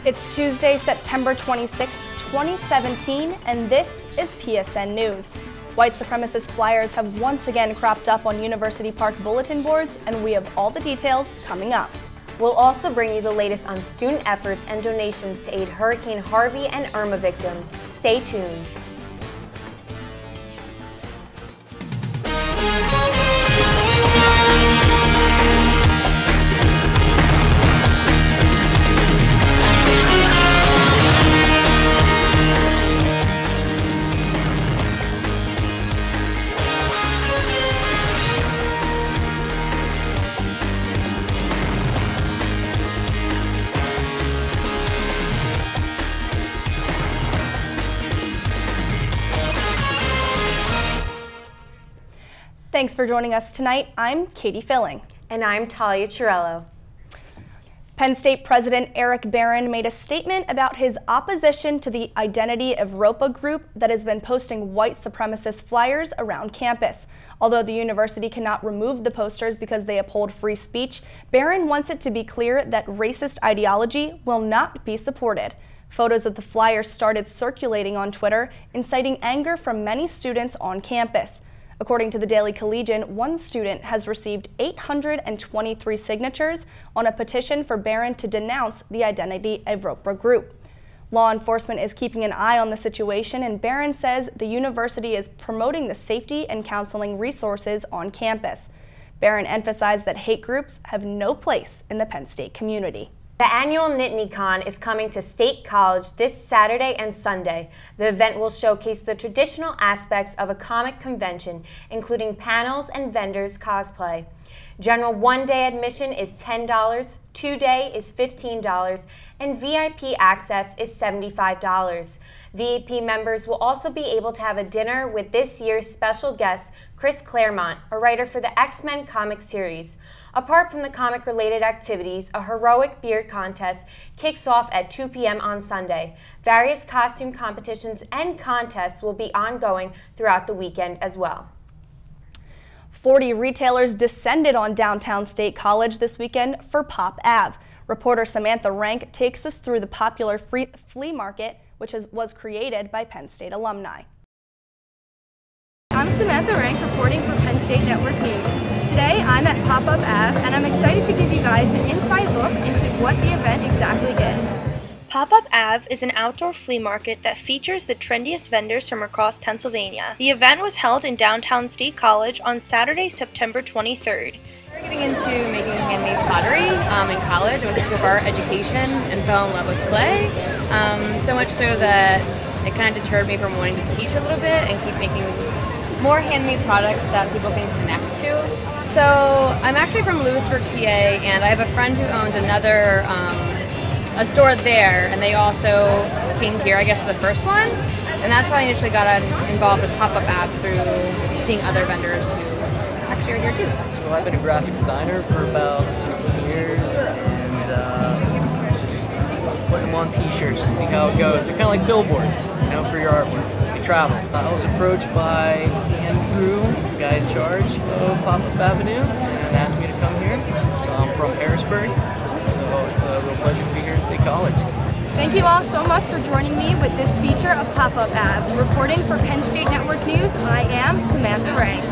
It's Tuesday, September 26, 2017, and this is PSN News. White supremacist flyers have once again cropped up on University Park bulletin boards, and we have all the details coming up. We'll also bring you the latest on student efforts and donations to aid Hurricane Harvey and Irma victims. Stay tuned. Thanks for joining us tonight. I'm Katie Filling. And I'm Talia Chiarello. Penn State President Eric Barron made a statement about his opposition to the Identity Evropa group that has been posting white supremacist flyers around campus. Although the university cannot remove the posters because they uphold free speech, Barron wants it to be clear that racist ideology will not be supported. Photos of the flyers started circulating on Twitter, inciting anger from many students on campus. According to the Daily Collegian, one student has received 823 signatures on a petition for Barron to denounce the Identity Evropa group. Law enforcement is keeping an eye on the situation, and Barron says the university is promoting the safety and counseling resources on campus. Barron emphasized that hate groups have no place in the Penn State community. The annual NitneyCon is coming to State College this Saturday and Sunday. The event will showcase the traditional aspects of a comic convention, including panels and vendors cosplay. General one-day admission is $10, 2-day is $15, and VIP access is $75. VIP members will also be able to have a dinner with this year's special guest, Chris Claremont, a writer for the X-Men comic series. Apart from the comic-related activities, a heroic beard contest kicks off at 2 p.m. on Sunday. Various costume competitions and contests will be ongoing throughout the weekend as well. 40 retailers descended on downtown State College this weekend for Pop Ave. Reporter Samantha Rank takes us through the popular flea market, which was created by Penn State alumni. I'm Samantha Rank reporting for Penn State Network News. Today I'm at Pop-Up Ave and I'm excited to give you guys an inside look into what the event exactly is. Pop-Up Ave is an outdoor flea market that features the trendiest vendors from across Pennsylvania. The event was held in downtown State College on Saturday, September 23rd. I started getting into making handmade pottery in college. I went to school for art education and fell in love with clay, so much so that it kind of deterred me from wanting to teach a little bit and keep making more handmade products that people can connect to. So I'm actually from Lewisburg, PA, and I have a friend who owns another a store there, and they also came here, I guess, for the first one, and that's how I initially got involved with Pop-Up Ave through seeing other vendors who actually are here too. So I've been a graphic designer for about 16 years, and just put them on t-shirts to see how it goes. They're kind of like billboards, you know, for your artwork. You travel. I was approached by Andrew, the guy in charge of Pop-Up Avenue, and asked me to come here. So I'm from Harrisburg, so it's a real pleasure to be here at State College. Thank you all so much for joining me with this feature of Pop-Up Ave. Reporting for Penn State Network News, I am Samantha Rank.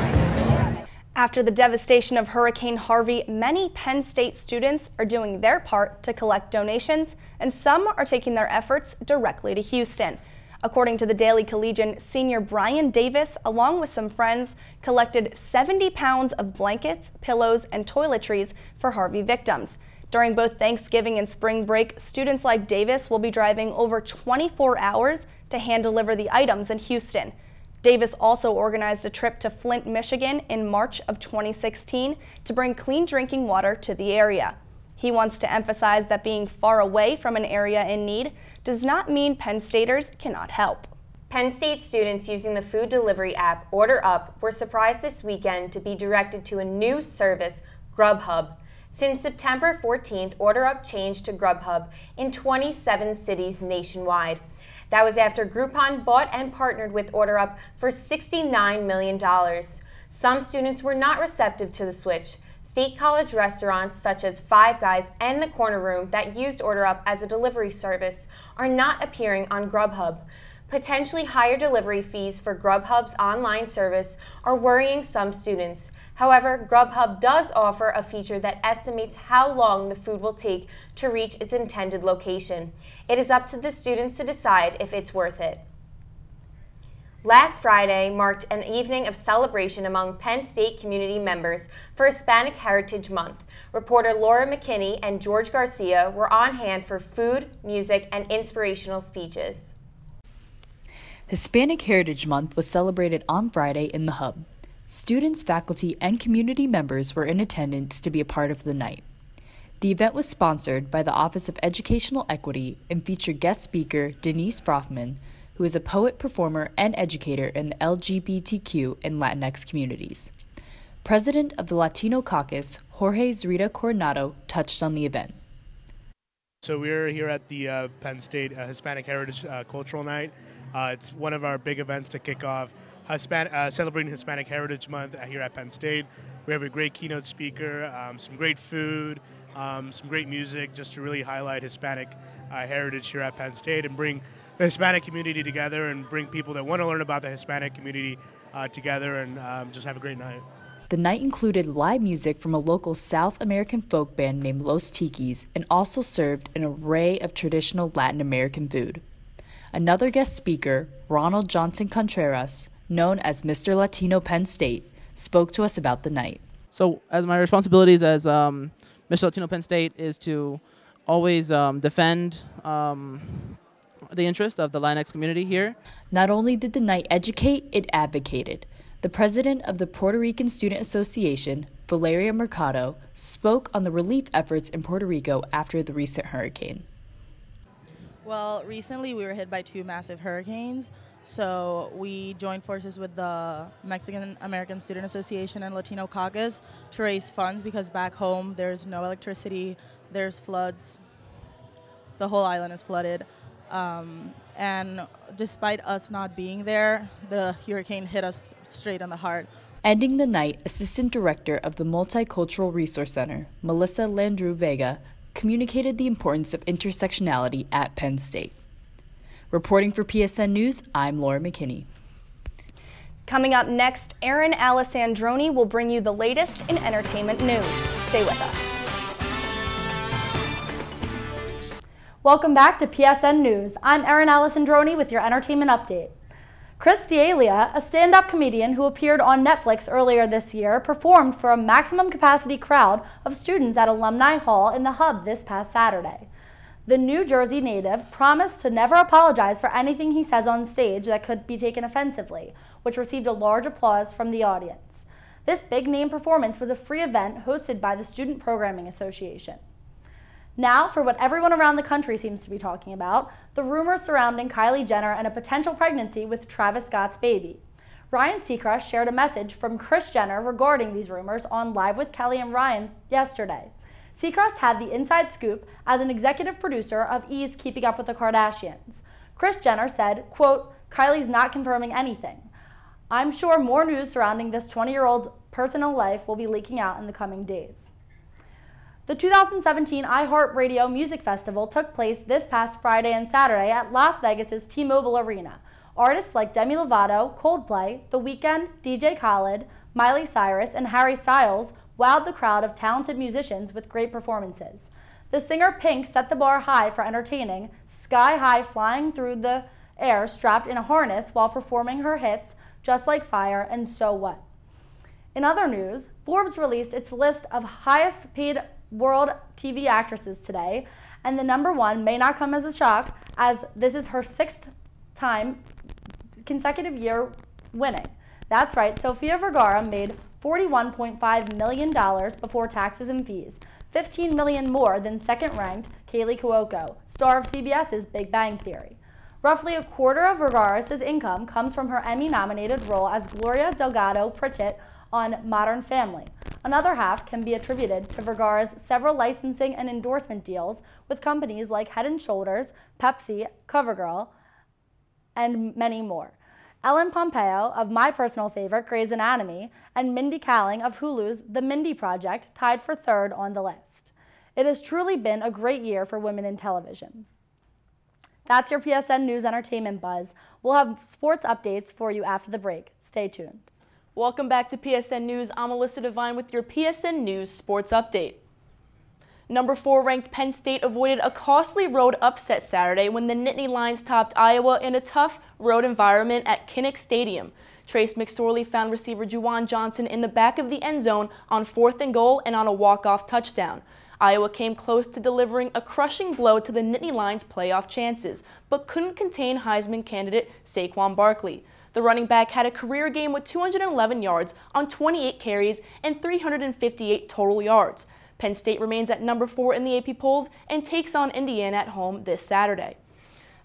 After the devastation of Hurricane Harvey, many Penn State students are doing their part to collect donations, and some are taking their efforts directly to Houston. According to the Daily Collegian, senior Brian Davis, along with some friends, collected 70 pounds of blankets, pillows, and toiletries for Harvey victims. During both Thanksgiving and spring break, students like Davis will be driving over 24 hours to hand-deliver the items in Houston. Davis also organized a trip to Flint, Michigan in March of 2016 to bring clean drinking water to the area. He wants to emphasize that being far away from an area in need does not mean Penn Staters cannot help. Penn State students using the food delivery app Order Up were surprised this weekend to be directed to a new service, Grubhub. Since September 14th, Order Up changed to Grubhub in 27 cities nationwide. That was after Groupon bought and partnered with Order Up for $69 million. Some students were not receptive to the switch. State College restaurants such as Five Guys and the Corner Room that used OrderUp as a delivery service are not appearing on Grubhub. Potentially higher delivery fees for Grubhub's online service are worrying some students. However, Grubhub does offer a feature that estimates how long the food will take to reach its intended location. It is up to the students to decide if it's worth it. Last Friday marked an evening of celebration among Penn State community members for Hispanic Heritage Month. Reporter Laura McKinney and George Garcia were on hand for food, music, and inspirational speeches. Hispanic Heritage Month was celebrated on Friday in the Hub. Students, faculty, and community members were in attendance to be a part of the night. The event was sponsored by the Office of Educational Equity and featured guest speaker Denise Frothman, who is a poet, performer, and educator in the LGBTQ and Latinx communities. President of the Latino Caucus, Jorge Zurita Coronado, touched on the event. So we're here at the Penn State Hispanic Heritage Cultural Night. It's one of our big events to kick off celebrating Hispanic Heritage Month here at Penn State. We have a great keynote speaker, some great food, some great music, just to really highlight Hispanic heritage here at Penn State and bring the Hispanic community together and bring people that want to learn about the Hispanic community together and just have a great night. The night included live music from a local South American folk band named Los Tikis and also served an array of traditional Latin American food. Another guest speaker, Ronald Johnson Contreras, known as Mr. Latino Penn State, spoke to us about the night. So as my responsibilities as Mr. Latino Penn State is to always defend the interest of the Latinx community here. Not only did the night educate, it advocated. The president of the Puerto Rican Student Association, Valeria Mercado, spoke on the relief efforts in Puerto Rico after the recent hurricane. Well, recently we were hit by 2 massive hurricanes, so we joined forces with the Mexican American Student Association and Latino Caucus to raise funds because back home there's no electricity, there's floods, the whole island is flooded. And despite us not being there, the hurricane hit us straight in the heart. Ending the night, Assistant Director of the Multicultural Resource Center, Melissa Landru Vega, communicated the importance of intersectionality at Penn State. Reporting for PSN News, I'm Laura McKinney. Coming up next, Erin Alessandroni will bring you the latest in entertainment news. Stay with us. Welcome back to PSN News. I'm Erin Alessandroni with your entertainment update. Chris D'Elia, a stand-up comedian who appeared on Netflix earlier this year, performed for a maximum capacity crowd of students at Alumni Hall in the Hub this past Saturday. The New Jersey native promised to never apologize for anything he says on stage that could be taken offensively, which received a large applause from the audience. This big-name performance was a free event hosted by the Student Programming Association. Now, for what everyone around the country seems to be talking about, the rumors surrounding Kylie Jenner and a potential pregnancy with Travis Scott's baby. Ryan Seacrest shared a message from Kris Jenner regarding these rumors on Live with Kelly and Ryan yesterday. Seacrest had the inside scoop as an executive producer of E's Keeping Up with the Kardashians. Kris Jenner said, quote, "Kylie's not confirming anything. I'm sure more news surrounding this 20-year-old's personal life will be leaking out in the coming days." The 2017 iHeartRadio Music Festival took place this past Friday and Saturday at Las Vegas's T-Mobile Arena. Artists like Demi Lovato, Coldplay, The Weeknd, DJ Khaled, Miley Cyrus, and Harry Styles wowed the crowd of talented musicians with great performances. The singer Pink set the bar high for entertaining, sky high flying through the air strapped in a harness while performing her hits Just Like Fire and So What. In other news, Forbes released its list of highest paid world TV actresses today, and the number one may not come as a shock, as this is her 6th time consecutive year winning. That's right, Sofia Vergara made $41.5 million before taxes and fees, $15 million more than second-ranked Kaylee Cuoco, star of CBS's Big Bang Theory. Roughly a quarter of Vergara's income comes from her Emmy-nominated role as Gloria Delgado Pritchett on Modern Family. Another half can be attributed to Vergara's several licensing and endorsement deals with companies like Head & Shoulders, Pepsi, CoverGirl, and many more. Ellen Pompeo of my personal favorite, Grey's Anatomy, and Mindy Kaling of Hulu's The Mindy Project tied for third on the list. It has truly been a great year for women in television. That's your PSN News Entertainment Buzz. We'll have sports updates for you after the break. Stay tuned. Welcome back to PSN News. I'm Alyssa Devine with your PSN News Sports Update. Number 4 ranked Penn State avoided a costly road upset Saturday when the Nittany Lions topped Iowa in a tough road environment at Kinnick Stadium. Trace McSorley found receiver Juwan Johnson in the back of the end zone on 4th and goal and on a walk-off touchdown. Iowa came close to delivering a crushing blow to the Nittany Lions' playoff chances, but couldn't contain Heisman candidate Saquon Barkley. The running back had a career game with 211 yards on 28 carries and 358 total yards. Penn State remains at number 4 in the AP polls and takes on Indiana at home this Saturday.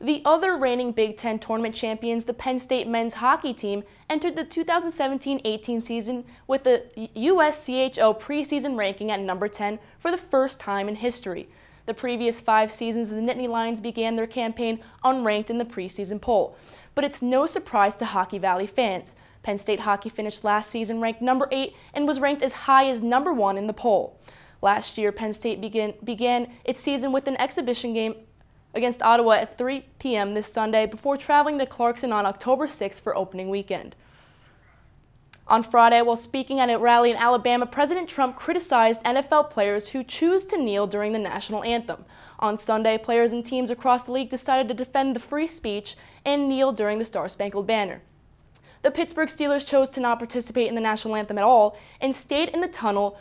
The other reigning Big Ten tournament champions, the Penn State men's hockey team, entered the 2017-18 season with the USCHO preseason ranking at number 10 for the first time in history. The previous 5 seasons, the Nittany Lions began their campaign unranked in the preseason poll. But it's no surprise to Hockey Valley fans. Penn State hockey finished last season ranked number 8 and was ranked as high as number 1 in the poll. Last year, Penn State began its season with an exhibition game against Ottawa at 3 p.m. this Sunday before traveling to Clarkson on October 6th for opening weekend. On Friday, while speaking at a rally in Alabama, President Trump criticized NFL players who choose to kneel during the national anthem. On Sunday, players and teams across the league decided to defend the free speech and kneel during the Star-Spangled Banner. The Pittsburgh Steelers chose to not participate in the national anthem at all and stayed in the tunnel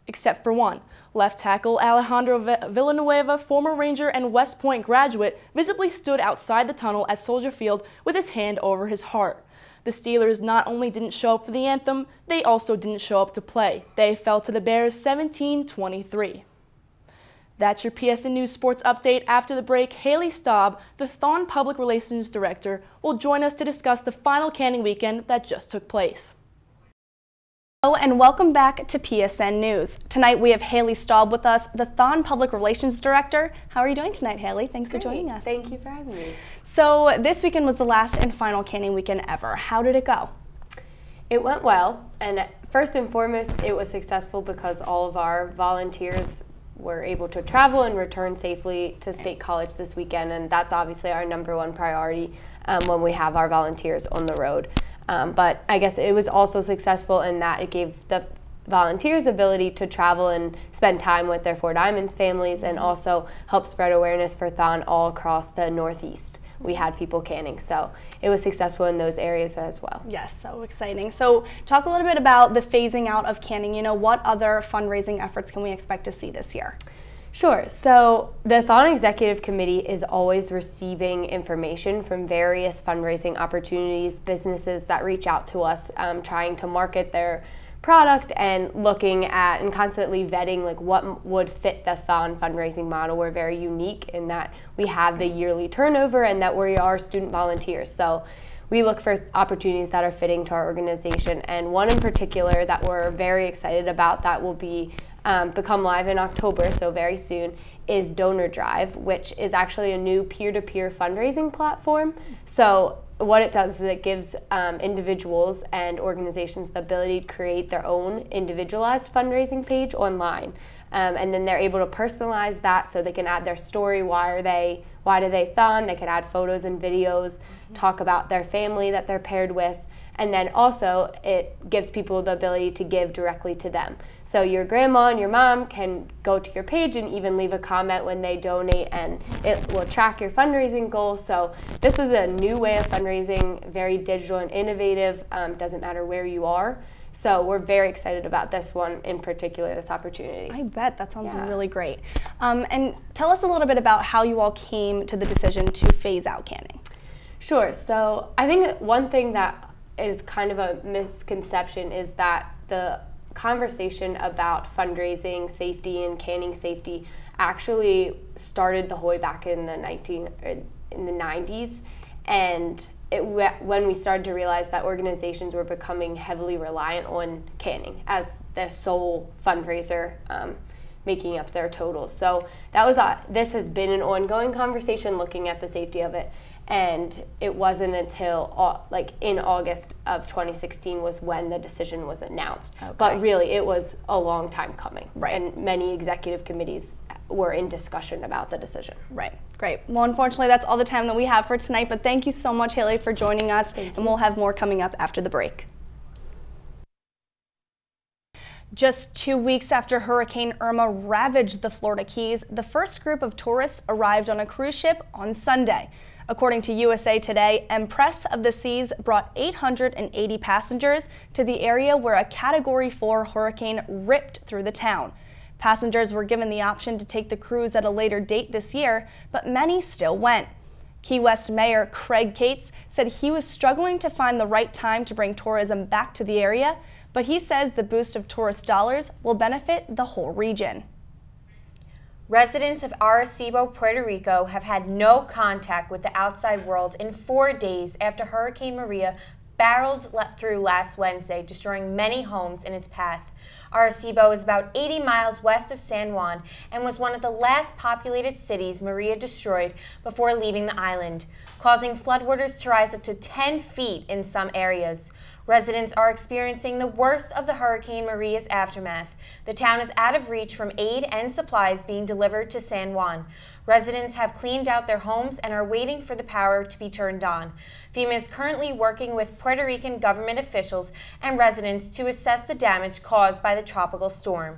except for one. Left tackle Alejandro Villanueva, former Ranger and West Point graduate, visibly stood outside the tunnel at Soldier Field with his hand over his heart. The Steelers not only didn't show up for the anthem, they also didn't show up to play. They fell to the Bears 17-23. That's your PSN News Sports Update. After the break, Haley Staub, the THON Public Relations Director, will join us to discuss the final canning weekend that just took place. Hello and welcome back to PSN News. Tonight we have Haley Staub with us, the THON Public Relations Director. How are you doing tonight, Haley? Thanks for joining us. Thank you for having me. So this weekend was the last and final canning weekend ever. How did it go? It went well, and first and foremost, it was successful because all of our volunteers were able to travel and return safely to State College this weekend, and that's obviously our #1 priority when we have our volunteers on the road. But I guess it was also successful in that it gave the volunteers ability to travel and spend time with their Four Diamonds families and also help spread awareness for THON all across the Northeast. We had people canning, so it was successful in those areas as well. Yes, so exciting. So talk a little bit about the phasing out of canning. You know, what other fundraising efforts can we expect to see this year? Sure. So the THON Executive Committee is always receiving information from various fundraising opportunities, businesses that reach out to us trying to market their product and looking at and constantly vetting like what would fit the THON fundraising model. We're very unique in that we have the yearly turnover and that we are student volunteers. So we look for opportunities that are fitting to our organization, and one in particular that we're very excited about that will be become live in October, so very soon, is Donor Drive, which is actually a new peer-to-peer fundraising platform. So what it does is it gives individuals and organizations the ability to create their own individualized fundraising page online. And then they're able to personalize that so they can add their story, why do they THON, they can add photos and videos, talk about their family that they're paired with, and then also it gives people the ability to give directly to them. So your grandma and your mom can go to your page and even leave a comment when they donate, and it will track your fundraising goals. So this is a new way of fundraising, very digital and innovative, doesn't matter where you are. So we're very excited about this one in particular, this opportunity. I bet, that sounds really great. And tell us a little bit about how you all came to the decision to phase out canning. Sure, so I think one thing that is kind of a misconception is that the conversation about fundraising safety and canning safety actually started the whole way back in the 90s, and when we started to realize that organizations were becoming heavily reliant on canning as their sole fundraiser, making up their totals. So that was this has been an ongoing conversation looking at the safety of it. And it wasn't until like in August of 2016 was when the decision was announced. Okay. But really, it was a long time coming. Right. And many executive committees were in discussion about the decision. Right. Great. Well, unfortunately, that's all the time that we have for tonight. But thank you so much, Haley, for joining us. And we'll have more coming up after the break. Just 2 weeks after Hurricane Irma ravaged the Florida Keys, the first group of tourists arrived on a cruise ship on Sunday. According to USA Today, Empress of the Seas brought 880 passengers to the area where a Category 4 hurricane ripped through the town. Passengers were given the option to take the cruise at a later date this year, but many still went. Key West Mayor Craig Cates said he was struggling to find the right time to bring tourism back to the area, but he says the boost of tourist dollars will benefit the whole region. Residents of Arecibo, Puerto Rico have had no contact with the outside world in 4 days after Hurricane Maria barreled through last Wednesday, destroying many homes in its path. Arecibo is about 80 miles west of San Juan and was one of the last populated cities Maria destroyed before leaving the island, causing floodwaters to rise up to 10 feet in some areas. Residents are experiencing the worst of the Hurricane Maria's aftermath. The town is out of reach from aid and supplies being delivered to San Juan. Residents have cleaned out their homes and are waiting for the power to be turned on. FEMA is currently working with Puerto Rican government officials and residents to assess the damage caused by the tropical storm.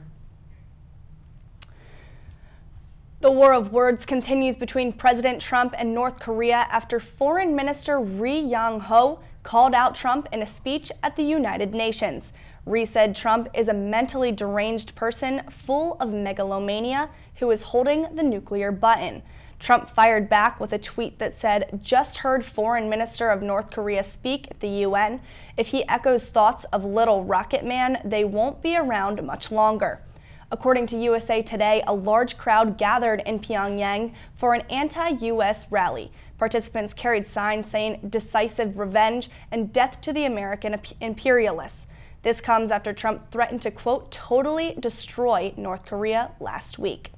The war of words continues between President Trump and North Korea after Foreign Minister Ri Yong-ho called out Trump in a speech at the United Nations. Ri said Trump is a mentally deranged person full of megalomania who is holding the nuclear button. Trump fired back with a tweet that said, "Just heard Foreign Minister of North Korea speak at the UN. If he echoes thoughts of Little Rocket Man, they won't be around much longer." According to USA Today, a large crowd gathered in Pyongyang for an anti-U.S. rally. Participants carried signs saying "decisive revenge" and "death to the American imperialists." This comes after Trump threatened to, quote, "totally destroy North Korea" last week.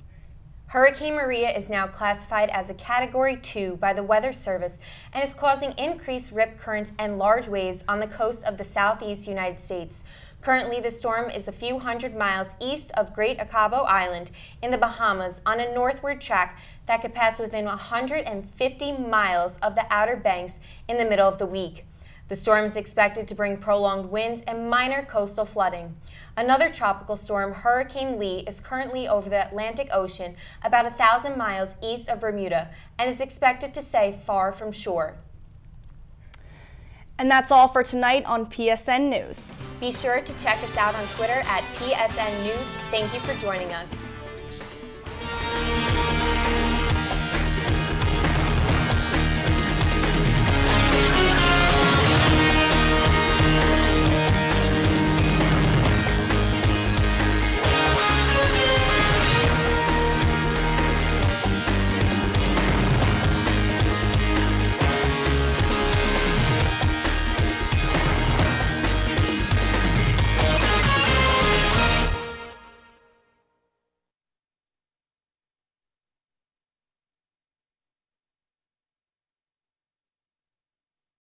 Hurricane Maria is now classified as a Category 2 by the Weather Service and is causing increased rip currents and large waves on the coast of the southeast United States. Currently, the storm is a few hundred miles east of Great Acabo Island in the Bahamas on a northward track that could pass within 150 miles of the Outer Banks in the middle of the week. The storm is expected to bring prolonged winds and minor coastal flooding. Another tropical storm, Hurricane Lee, is currently over the Atlantic Ocean about 1,000 miles east of Bermuda and is expected to stay far from shore. And that's all for tonight on PSN News. Be sure to check us out on Twitter at PSN News. Thank you for joining us.